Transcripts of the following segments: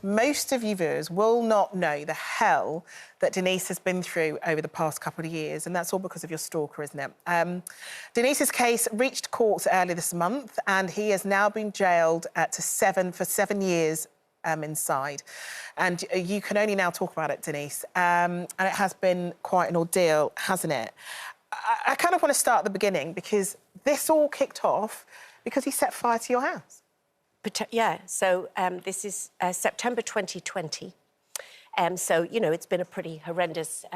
Most of you viewers will not know the hell that Denise has been through over the past couple of years, and that's all because of your stalker, isn't it? Denise's case reached court earlier this month, and he has now been jailed for 7 years inside. And you can only now talk about it, Denise. And it has been quite an ordeal, hasn't it? I kind of want to start at the beginning, because this all kicked off because he set fire to your house. Yeah, so this is September 2020. So, you know, it's been a pretty horrendous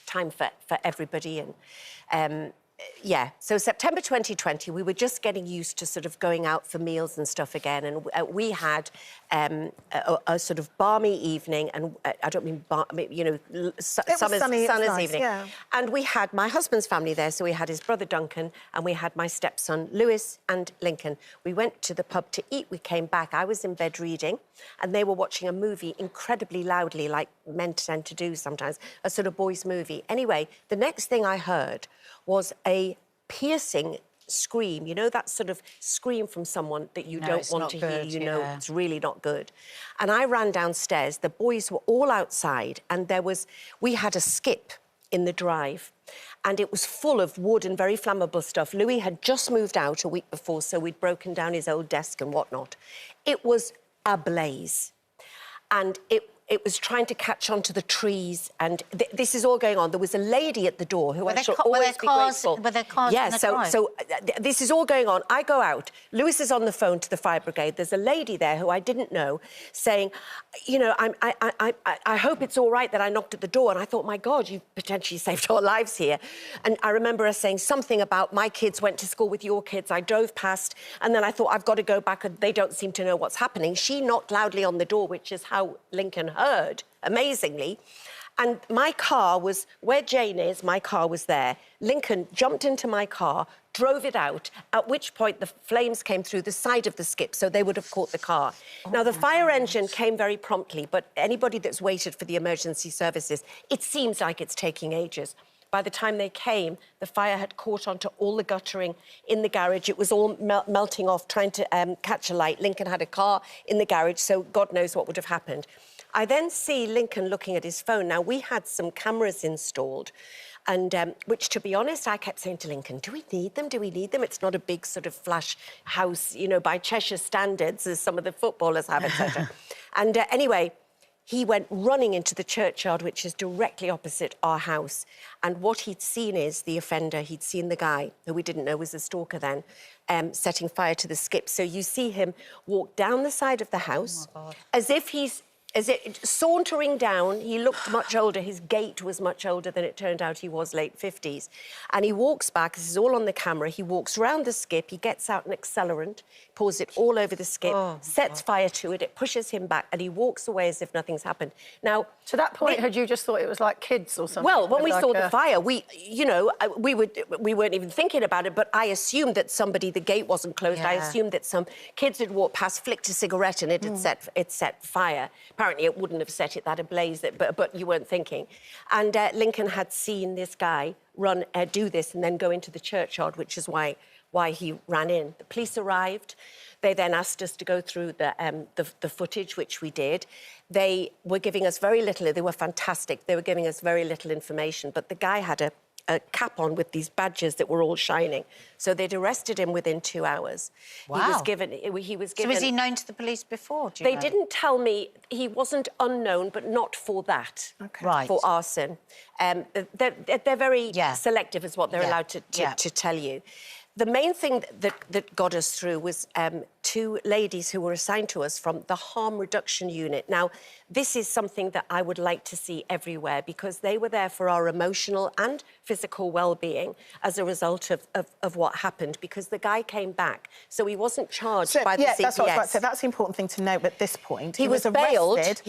time for everybody. And, yeah, so September 2020, we were just getting used to sort of going out for meals and stuff again. And we had a sort of balmy evening, and I don't mean, you know, summer's nice, evening. Yeah. And we had my husband's family there, so we had his brother Duncan, and we had my stepson Lewis and Lincoln. We went to the pub to eat, we came back, I was in bed reading, and they were watching a movie incredibly loudly, like men tend to do sometimes, a sort of boys' movie. Anyway, the next thing I heard was a piercing scream, you know, that sort of scream from someone that you don't want to hear, you know, it's really not good. And I ran downstairs, the boys were all outside, and we had a skip in the drive, and it was full of wood and very flammable stuff. Louis had just moved out a week before, so we'd broken down his old desk and whatnot. It was ablaze, and it was trying to catch onto the trees, and this is all going on. There was a lady at the door who I shall always be grateful. Were there cars in the drive? So this is all going on. I go out. Lewis is on the phone to the fire brigade. There's a lady there who I didn't know saying, you know, I hope it's all right that I knocked at the door. And I thought, my God, you've potentially saved our lives here. And I remember her saying something about my kids went to school with your kids. I drove past, and then I thought, I've got to go back, and they don't seem to know what's happening. She knocked loudly on the door, which is how Lincoln heard, amazingly. And my car was where Jane is, my car was there. Lincoln jumped into my car, drove it out, at which point the flames came through the side of the skip, so they would have caught the car. Now, the fire engine came very promptly, but anybody that's waited for the emergency services, it seems like it's taking ages. By the time they came, the fire had caught onto all the guttering in the garage. It was all melting off, trying to catch a light. Lincoln had a car in the garage, so God knows what would have happened. I then see Lincoln looking at his phone. Now, we had some cameras installed, and which, to be honest, I kept saying to Lincoln, do we need them? Do we need them? It's not a big sort of flash house, you know, by Cheshire standards, as some of the footballers have, etc. And anyway, he went running into the churchyard, which is directly opposite our house. And what he'd seen is the offender. He'd seen the guy, who we didn't know was a stalker then, setting fire to the skip. So you see him walk down the side of the house, as if sauntering down. He looked much older. His gait was much older than it turned out. He was late 50s. And he walks back. This is all on the camera. He walks round the skip. He gets out an accelerant, pours it all over the skip, sets fire to it. It pushes him back, and he walks away as if nothing's happened. Now, to that point, had you just thought it was like kids or something? Well, when we saw the fire, we weren't even thinking about it, but I assumed that the gate wasn't closed. I assumed that some kids had walked past, flicked a cigarette, and it had set fire. Apparently, it wouldn't have set it that ablaze, but you weren't thinking. And Lincoln had seen this guy do this and then go into the churchyard, which is why he ran in. The police arrived. They then asked us to go through the footage, which we did. They were giving us very little. They were fantastic. They were giving us very little information, but the guy had a cap on with these badges that were all shining. So they'd arrested him within 2 hours. Wow. He was given... So was he known to the police before, do you know? They didn't tell me. He wasn't unknown, but not for that. Okay. Right. For arson. They're very selective, is what they're allowed to tell you. The main thing that got us through was 2 ladies who were assigned to us from the harm reduction unit. Now, this is something that I would like to see everywhere, because they were there for our emotional and physical well-being as a result of what happened, because the guy came back, so he wasn't charged by the CPS. That's what I was about to say. That's the important thing to note at this point. He was bailed. Arrested.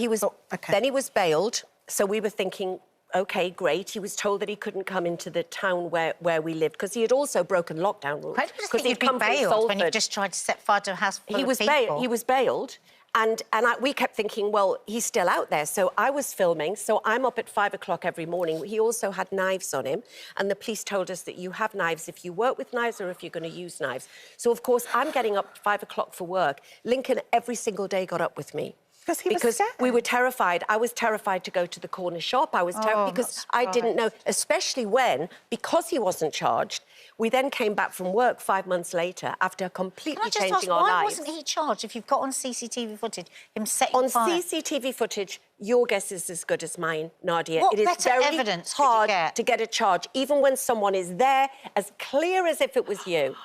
Then he was bailed, so we were thinking, OK, great. He was told that he couldn't come into the town where we lived, because he had also broken lockdown rules. Why do you think he'd be bailed when you just tried to set fire to a house full of people? He was bailed, and we kept thinking, well, he's still out there. So I was filming, so I'm up at 5 o'clock every morning. He also had knives on him, and the police told us that you have knives if you work with knives or if you're going to use knives. So, of course, I'm getting up at 5 o'clock for work. Lincoln every single day got up with me. Because we were terrified. I was terrified to go to the corner shop. I was terrified because I didn't know, especially when, because he wasn't charged, we then came back from work 5 months later after completely changing our lives. Why wasn't he charged if you've got on CCTV footage him setting fire? On CCTV footage, your guess is as good as mine, Nadia. What it is better very evidence hard could you get? to get a charge, even when someone is there, as clear as if it was you.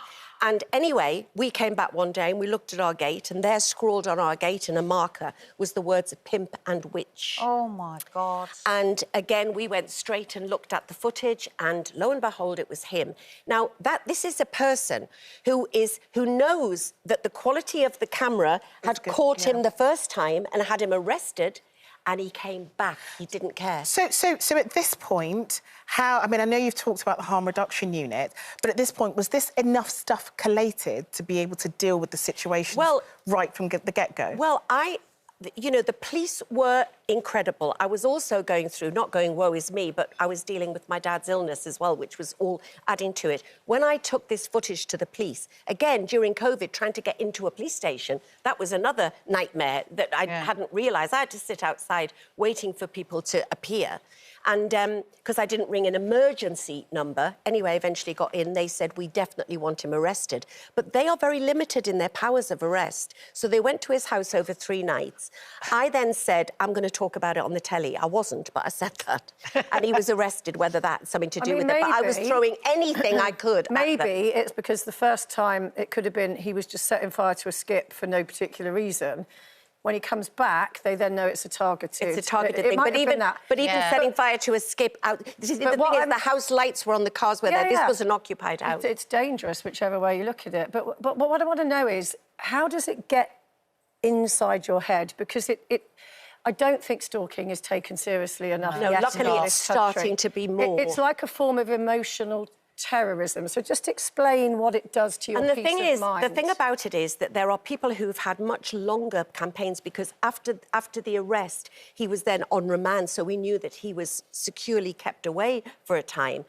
And anyway, we came back one day and we looked at our gate, and there, scrawled on our gate in a marker, was the words pimp and witch. Oh, my God. And again, we went straight and looked at the footage, and lo and behold, it was him. Now, this is a person who knows that the quality of the camera had caught him the first time and had him arrested, and he came back. He didn't care. So at this point, I mean, I know you've talked about the harm reduction unit, but at this point, was this enough stuff collated to be able to deal with the situation right from the get-go? Well, you know, the police were incredible. I was also going through, not going woe is me, but I was dealing with my dad's illness as well, which was all adding to it. When I took this footage to the police, again, during COVID, trying to get into a police station, that was another nightmare that I hadn't realised. I had to sit outside waiting for people to appear. And because I didn't ring an emergency number, anyway, eventually got in, they said, we definitely want him arrested. But they are very limited in their powers of arrest. So they went to his house over 3 nights. I then said, I'm going to talk about it on the telly. I wasn't, but I said that. And he was arrested, whether that's something to do with it. But I was throwing anything I could at them. Maybe it's because the first time it could have been he was just setting fire to a skip for no particular reason. When he comes back, they then know it's a targeted... It's a targeted thing. But even setting fire to a skip out... The thing is, the house lights were on the cars where this was an occupied house. It's dangerous, whichever way you look at it. But what I want to know is, how does it get inside your head? Because I don't think stalking is taken seriously enough. No, luckily it's starting to be more. It's like a form of emotional terrorism. So just explain what it does to your peace of mind. The thing about it is that there are people who've had much longer campaigns because after the arrest, he was then on remand, so we knew that he was securely kept away for a time.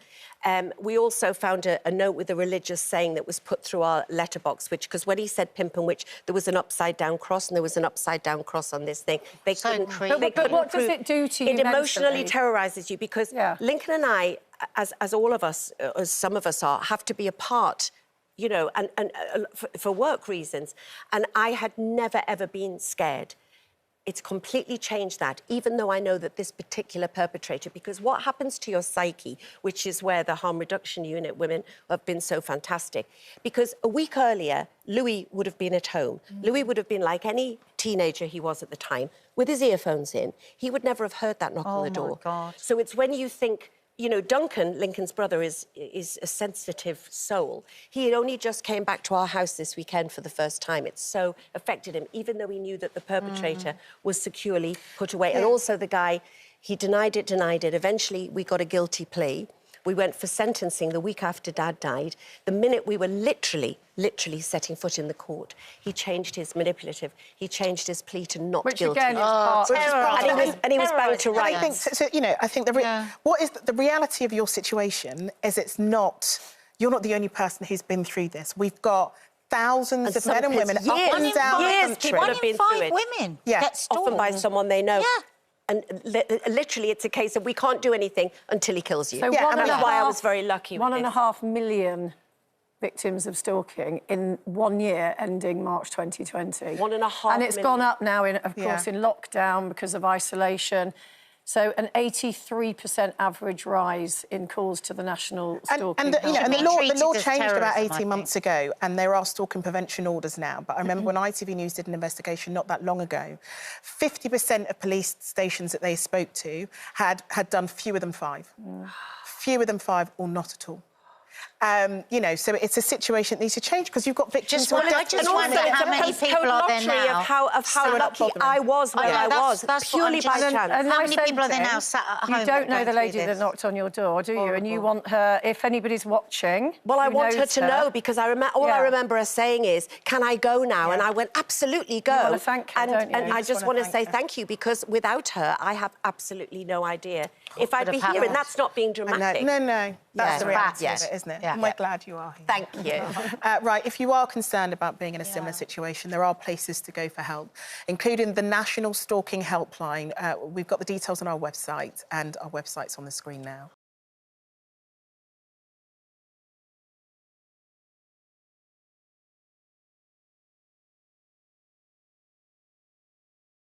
We also found a note with a religious saying that was put through our letterbox, because when he said pimp and witch, there was an upside-down cross and there was an upside-down cross on this thing. They couldn't But what does it do to you It emotionally terrorises you because Lincoln and I, as all of us, as some of us are, have to be apart, you know, and for work reasons. And I had never, ever been scared. It's completely changed that, even though I know that this particular perpetrator, because what happens to your psyche, which is where the harm reduction unit women have been so fantastic, because a week earlier, Louis would have been at home. Louis would have been like any teenager he was at the time, with his earphones in. He would never have heard that knock on the door. Oh, my God. So it's when you think... You know, Duncan, Lincoln's brother, is a sensitive soul. He had only just came back to our house this weekend for the first time. It so affected him, even though he knew that the perpetrator was securely put away. And also the guy, he denied it. Eventually, we got a guilty plea. We went for sentencing the week after Dad died. The minute we were literally setting foot in the court, he changed his he changed his plea to not guilty. Which again is part and he was bound to rights. I think what is the reality of your situation is you're not the only person who's been through this. We've got thousands of men and women up and down the country. One in 5 women get stalked. Often by someone they know. Yeah. And literally, it's a case of we can't do anything until he kills you. So that's why I was very lucky. 1.5 million victims of stalking in 1 year, ending March 2020. 1.5 And it's gone up now, of course, in lockdown because of isolation. So an 83% average rise in calls to the National Stalking And the law changed about 18 months ago, and there are stalking prevention orders now. But I remember when ITV News did an investigation not that long ago, 50% of police stations that they spoke to had done fewer than 5. Fewer than 5 or not at all. You know, so it's a situation that needs to change because you've got victims who are I just wonder how many people are there now. Of how lucky I was where I was, purely by chance. How many people are there now sat at home? You don't know the lady that knocked on your door, do you? And you want her, if anybody's watching... Well, I want her to know because all I remember her saying is, can I go now? And I went, absolutely go. You want to thank her, don't you? And I just want to say thank you because without her, I have absolutely no idea if I'd be here. And that's not being dramatic. No. That's the reality of it, isn't it? it? Yeah. And we're glad you are here. Thank you. Right, if you are concerned about being in a similar situation, there are places to go for help, including the National Stalking Helpline. We've got the details on our website, and our website's on the screen now.